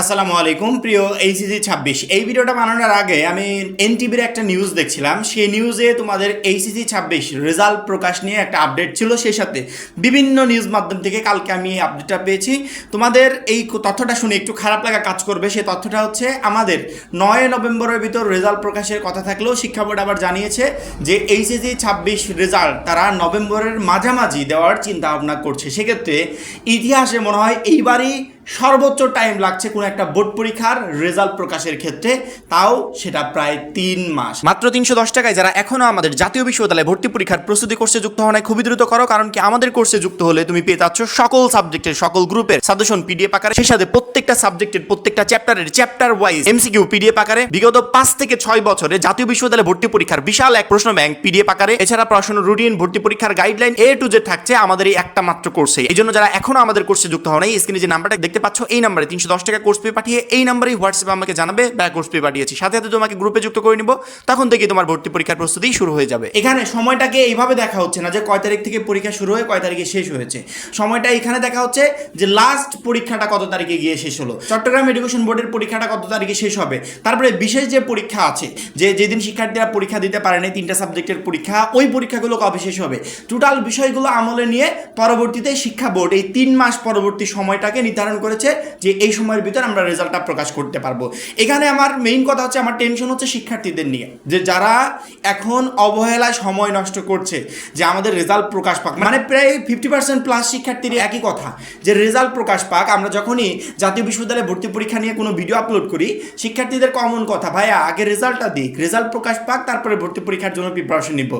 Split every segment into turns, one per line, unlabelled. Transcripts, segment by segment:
আসসালামু আলাইকুম প্রিয় এইচএসসি 26। এই ভিডিওটা বানানোর আগে আমি এনটিভির একটা নিউজ দেখছিলাম। সেই নিউজে তোমাদের এইচএসসি 26 রেজাল্ট প্রকাশ নিয়ে একটা আপডেট ছিল। সেই সাথে বিভিন্ন নিউজ মাধ্যম থেকে কালকে আমি এই আপডেটটা পেয়েছি। তোমাদের এই তথ্যটা শুনে একটু খারাপ লাগা কাজ করবে। সেই তথ্যটা হচ্ছে আমাদের 9 নভেম্বরের ভিতর রেজাল্ট প্রকাশের কথা থাকলেও শিক্ষা বোর্ড আবার জানিয়েছে যে এইচএসসি 26 রেজাল্ট তারা নভেম্বরের মাঝামাঝি দেওয়ার চিন্তা ভাবনা করছে। সেক্ষেত্রে ইতিহাসে মনে হয় এইবারই সর্বোচ্চ টাইম লাগছে কোনো একটা বোর্ড পরীক্ষার রেজাল্ট প্রকাশের ক্ষেত্রে, তাও সেটা প্রায় 3 মাস। মাত্র 310 টাকায় যারা এখনো আমাদের জাতীয় বিশ্ববিদ্যালয়ে ভর্তি পরীক্ষার প্রস্তুতি কোর্সে যুক্ত হওয়া নাই খুবই দ্রুত করো, কারণ কি আমাদের কোর্সে যুক্ত হলে তুমি পেয়ে যাচ্ছ সকল সাবজেক্টের সকল গ্রুপের সাজেশন পিডিএফ আকারে, সেই সাথে প্রত্যেকটা সাবজেক্টের প্রত্যেকটা চ্যাপ্টারের চ্যাপ্টার ওয়াইজ এমসিকিউ পিডিএফ আকারে, বিগত 5 থেকে 6 বছরে জাতীয় বিশ্ববিদ্যালয়ে ভর্তি পরীক্ষার বিশাল এক প্রশ্ন ব্যাংক পিডিএফ আকারে, এছাড়া প্রশ্ন রুটিন, ভর্তি পরীক্ষার গাইডলাইন A to Z থাকছে আমাদের এই একটা মাত্র কোর্সে। এই জন্য যারা এখনো আমাদের কোর্সে যুক্ত হও নাই, স্ক্রিনে যে নাম্বারটা দেখতে পাচ্ছ এই নাম্বারে 310 টাকা কোর্স ফি পাঠিয়ে এই নাম্বারেই হোয়াটসঅ্যাপে আমাকে জানাবে বা কোর্স ফি পাঠিয়েছি, সাথে সাথে তোমাকে গ্রুপে যুক্ত করে নিব। তখন থেকে তোমার ভর্তি পরীক্ষার প্রস্তুতি শুরু হয়ে যাবে। এখানে সময়টাকে এইভাবে দেখা হচ্ছে না যে কয় তারিখ থেকে পরীক্ষা শুরু হয়ে কয় তারিখে শেষ হয়েছে। সময়টা এখানে দেখা হচ্ছে যে লাস্ট পরীক্ষাটা কত তারিখে গিয়ে শেষ হলো, চট্টগ্রাম এডুকেশন বোর্ডের পরীক্ষাটা কত তারিখে শেষ হবে, তারপরে বিশেষ যে পরীক্ষা আছে যে যেদিন শিক্ষার্থীরা পরীক্ষা দিতে পারেনি 3টা সাবজেক্টের পরীক্ষা, ওই পরীক্ষাগুলো কবে শেষ হবে, টোটাল বিষয়গুলো আমলে নিয়ে পরবর্তীতে শিক্ষা বোর্ড এই 3 মাস পরবর্তী সময়টাকে নির্ধারণ করেছে যে এই সময়ের ভিতর আমরা রেজাল্টটা প্রকাশ করতে পারবো। এখানে আমার মেইন কথা হচ্ছে, আমার টেনশন হচ্ছে শিক্ষার্থীদের নিয়ে, যে যারা এখন অবহেলায় সময় নষ্ট করছে যে আমাদের রেজাল্ট প্রকাশ পাক, মানে প্রায় 50% প্লাস শিক্ষার্থীর একই কথা যে রেজাল্ট প্রকাশ পাক। আমরা যখনই জাতীয় বিশ্ববিদ্যালয়ে ভর্তি পরীক্ষা নিয়ে কোনো ভিডিও আপলোড করি, শিক্ষার্থীদের কমন কথা, ভাইয়া আগে রেজাল্টটা দিক, রেজাল্ট প্রকাশ পাক, তারপরে ভর্তি পরীক্ষার জন্য প্রিপারেশন নিব।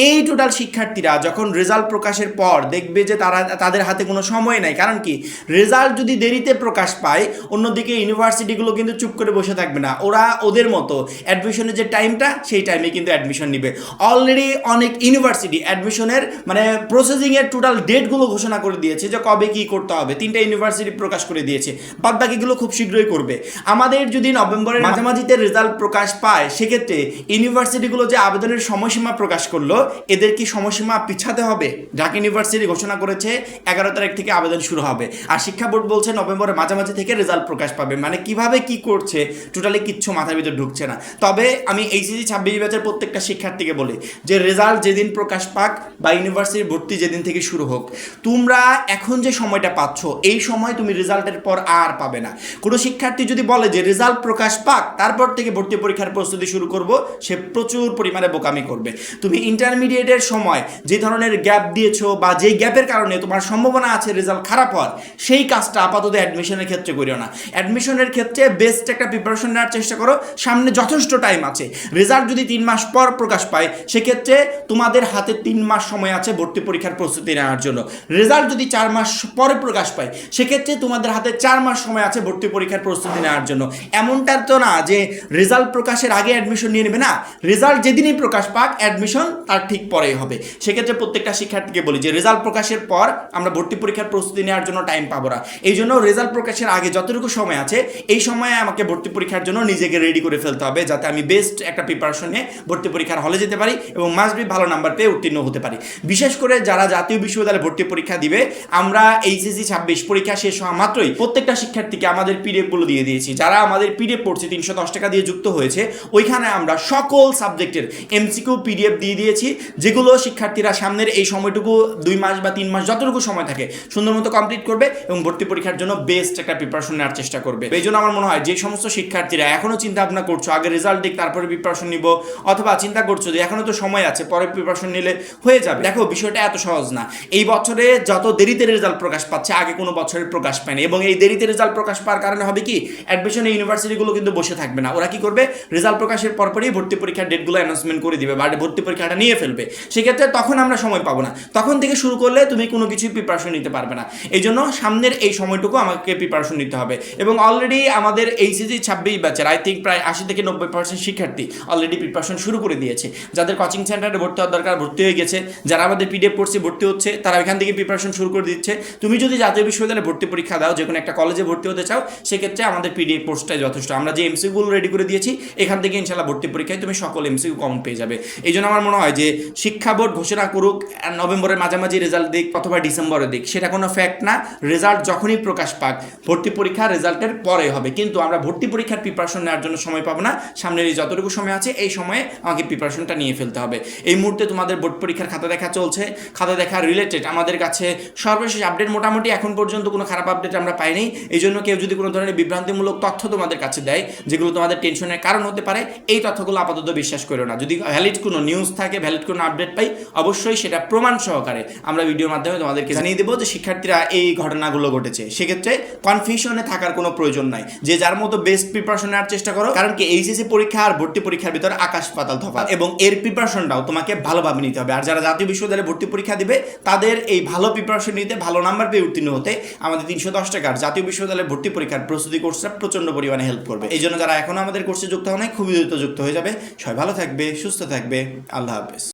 এই টোটাল শিক্ষার্থীরা যখন রেজাল্ট প্রকাশের পর দেখবে যে তাদের হাতে কোনো সময় নাই, কারণ কি রেজাল্ট যদি দেরিতে প্রকাশ পায়, অন্যদিকে ইউনিভার্সিটিগুলো কিন্তু চুপ করে বসে থাকবে না, ওরা ওদের মতো অ্যাডমিশনের যে টাইমটা সেই টাইমে কিন্তু অ্যাডমিশন নিবে। অলরেডি অনেক ইউনিভার্সিটি অ্যাডমিশনের মানে প্রসেসিংয়ের টোটাল ডেটগুলো ঘোষণা করে দিয়েছে যে কবে কি করতে হবে, 3টা ইউনিভার্সিটি প্রকাশ করে দিয়েছে, বাদ বাকিগুলো খুব শীঘ্রই করবে। আমাদের যদি নভেম্বরের মাঝামাঝিতে রেজাল্ট প্রকাশ পায়, সেক্ষেত্রে ইউনিভার্সিটিগুলো যে আবেদনের সময়সীমা প্রকাশ করলো, এদের কি সময়সীমা পিছাতে হবে? ঢাকা ইউনিভার্সিটি ঘোষণা করেছে 11 তারিখ থেকে আবেদন শুরু হবে, আর শিক্ষা বোর্ড বলছে নভেম্বরের মাঝামাঝি থেকে রেজাল্ট প্রকাশ পাবে। মানে কিভাবে কি করছে টোটালি কিচ্ছু মাথার ভিতরে ঢুকছে না। তবে আমি এইচএসসি 26 ব্যাচের প্রত্যেকটা শিক্ষার্থীকে বলি যে রেজাল্ট যেদিন প্রকাশ পাক বা ইউনিভার্সিটির ভর্তি যেদিন থেকে শুরু হোক, তোমরা এখন যে সময়টা পাচ্ছ এই সময় তুমি রেজাল্টের পর আর পাবে না। কোনো শিক্ষার্থী যদি বলে যে রেজাল্ট প্রকাশ পাক তারপর থেকে ভর্তি পরীক্ষার প্রস্তুতি শুরু করব, সে প্রচুর পরিমাণে বোকামি করবে। তুমি ইন্টারমিডিয়েটের সময় যে ধরনের গ্যাপ দিয়েছো বা যেই গ্যাপের কারণে তোমার সম্ভাবনা আছে রেজাল্ট খারাপ হওয়ার, সেই কাজটা আপাতত অ্যাডমিশনের ক্ষেত্রে করিও না। অ্যাডমিশনের ক্ষেত্রে বেস্ট একটা প্রিপারেশন নেওয়ার চেষ্টা করো, সামনে যথেষ্ট টাইম আছে। রেজাল্ট যদি 3 মাস পর প্রকাশ পায়, সেক্ষেত্রে তোমাদের হাতে 3 মাস সময় আছে ভর্তি পরীক্ষার প্রস্তুতি নেওয়ার জন্য। রেজাল্ট যদি 4 মাস পরে প্রকাশ পায়, সেক্ষেত্রে তোমাদের হাতে 4 মাস সময় আছে ভর্তি পরীক্ষার প্রস্তুতি নেওয়ার জন্য। এমনটা তো না যে রেজাল্ট প্রকাশের আগে অ্যাডমিশন নিয়ে নেবে, না, রেজাল্ট যেদিনই প্রকাশ পাক অ্যাডমিশন তার ঠিক পরেই হবে। সেক্ষেত্রে প্রত্যেকটা শিক্ষার্থীকে বলি যে রেজাল্ট প্রকাশের পর আমরা ভর্তি পরীক্ষার প্রস্তুতি নেওয়ার জন্য টাইম পাবো না। এই জন্য রেজাল্ট প্রকাশের আগে যতটুকু সময় আছে এই সময়ে আমাকে ভর্তি পরীক্ষার জন্য নিজেকে রেডি করে ফেলতে হবে, যাতে আমি বেস্ট একটা প্রিপারেশন নিয়ে ভর্তি পরীক্ষার হলে যেতে পারি এবং মাস্ট বি ভালো নাম্বার পেয়ে উত্তীর্ণ হতে পারি। বিশেষ করে যারা জাতীয় বিশ্ববিদ্যালয়ে ভর্তি পরীক্ষা দিবে, আমরা এইচএসসি 26 পরীক্ষা শেষ হওয়া মাত্রই প্রত্যেকটা শিক্ষার্থীকে আমাদের পিডিএফগুলো দিয়ে দিয়েছি। যারা আমাদের পিডিএফ পড়ছে 310 টাকা দিয়ে যুক্ত হয়েছে, ওইখানে আমরা সকল সাবজেক্টের এমসিকিউ পিডিএফ দিয়ে দিয়েছি, যেগুলো শিক্ষার্থীরা সামনের এই সময়টুকু 2 মাস বা 3 মাস যতটুকু সময় থাকে সুন্দর মতো কমপ্লিট করবে এবং ভর্তি পরীক্ষার জন্য বেস্ট একটা প্রিপারেশন নেওয়ার চেষ্টা করবে। এই জন্য আমার মনে হয় যে সমস্ত শিক্ষার্থীরা এখনো চিন্তা ভাবনা করছো আগে রেজাল্ট দিক তারপরে প্রিপারেশন নিব, অথবা চিন্তা করছো যে এখনো তো সময় আছে পরে প্রিপারেশন নিলে হয়ে যাবে, দেখো বিষয়টা এত সহজ না। এই বছরে যত দেরিতে রেজাল্ট প্রকাশ পাচ্ছে আগে কোনো বছরের প্রকাশ পায়নি, এবং এই দেরিতে রেজাল্ট প্রকাশ পাওয়ার কারণে হবে কি, অ্যাডমিশনের ইউনিভার্সিটিগুলো কিন্তু বসে থাকবে না। ওরা কি করবে, রেজাল্ট প্রকাশের পরপরই ভর্তি পরীক্ষার ডেটগুলো অ্যানাউন্সমেন্ট করে দিবে বা ভর্তি পরীক্ষাটা নিয়ে ফেলবে। সেক্ষেত্রে তখন আমরা সময় পাবো না, তখন থেকে শুরু করলে তুমি কোনো কিছুই প্রিপারেশন নিতে পারবে না। এই জন্য সামনের এই সময়টুকু আমাকে প্রিপারেশন নিতে হবে। এবং অলরেডি আমাদের এইচএসসি 26 ব্যাচের আই থিঙ্ক প্রায় 80 থেকে 90% শিক্ষার্থী অলরেডি প্রিপারেশন শুরু করে দিয়েছে। যাদের কোচিং সেন্টারে ভর্তি হওয়ার দরকার ভর্তি হয়ে গেছে, যারা আমাদের পিডিএফ কোর্সে ভর্তি হচ্ছে তারা এখান থেকে প্রিপারেশন শুরু করে দিচ্ছে। তুমি যদি জাতীয় বিশ্ববিদ্যালয়ে ভর্তি পরীক্ষা দাও, যে কোনো একটা কলেজে ভর্তি হতে চাও, সেক্ষেত্রে আমাদের পিডিএফ কোর্সটাই যথেষ্ট। আমরা যে এমসিকিউগুলো রেডি করে দিয়েছি, এখান থেকে ইনশাল্লাহ ভর্তি পরীক্ষায় তুমি সকল এমসিকিউ কমন পেয়ে যাবে। এই জন্য আমার মনে হয় যে শিক্ষা বোর্ড ঘোষণা করুক নভেম্বরের মাঝামাঝি রেজাল্ট দিক অথবা ডিসেম্বরের দিক, সেটা কোনো ফ্যাক্ট না। রেজাল্ট যখনই প্রকাশ প্রকাশ পাক, ভর্তি পরীক্ষার রেজাল্টের পরে হবে, কিন্তু আমরা ভর্তি পরীক্ষার প্রিপারেশন নেওয়ার জন্য সময় পাবো না। সামনের এই যতটুকু সময় আছে এই সময়ে আমাকে প্রিপারেশনটা নিয়ে ফেলতে হবে। এই মুহূর্তে তোমাদের বোর্ড পরীক্ষার খাতা দেখা চলছে, খাতা দেখা রিলেটেড আমাদের কাছে সর্বশেষ আপডেট মোটামুটি এখন পর্যন্ত কোনো খারাপ আপডেট আমরা পাইনি। এই জন্য কেউ যদি কোনো ধরনের বিভ্রান্তিমূলক তথ্য তোমাদের কাছে দেয় যেগুলো তোমাদের টেনশনের কারণ হতে পারে, এই তথ্যগুলো আপাতত বিশ্বাস করো না। যদি ভ্যালিড কোনো নিউজ থাকে, ভ্যালিড কোনো আপডেট পাই, অবশ্যই সেটা প্রমাণ সহকারে আমরা ভিডিওর মাধ্যমে তোমাদেরকে জানিয়ে দেবো যে শিক্ষার্থীরা এই ঘটনাগুলো ঘটেছে। সেক্ষেত্রে কনফিউশনে থাকার কোনো প্রয়োজন নাই, যে যার মতো বেস্ট প্রিপারেশন নেওয়ার চেষ্টা করো। কারণ কি এইচএসসি পরীক্ষা আর ভর্তি পরীক্ষার ভিতরে আকাশ পাতাল তফাৎ, এবং এর প্রিপারেশনটাও তোমাকে ভালোভাবে নিতে হবে। আর যারা জাতীয় বিশ্ববিদ্যালয়ে ভর্তি পরীক্ষা দিবে তাদের এই ভালো প্রিপারেশন নিতে, ভালো নাম্বার পেয়ে উত্তীর্ণ হতে আমাদের 310 টাকার জাতীয় বিশ্ববিদ্যালয়ে ভর্তি পরীক্ষার প্রস্তুতি কোর্সটা প্রচন্ড পরিমাণে হেল্প করবে। এই জন্য যারা এখনো আমাদের কোর্সে যুক্ত হয় নাই, খুবই দ্রুত যুক্ত হয়ে যাবে। সবাই ভালো থাকবে, সুস্থ থাকবে, আল্লাহ হাফেজ।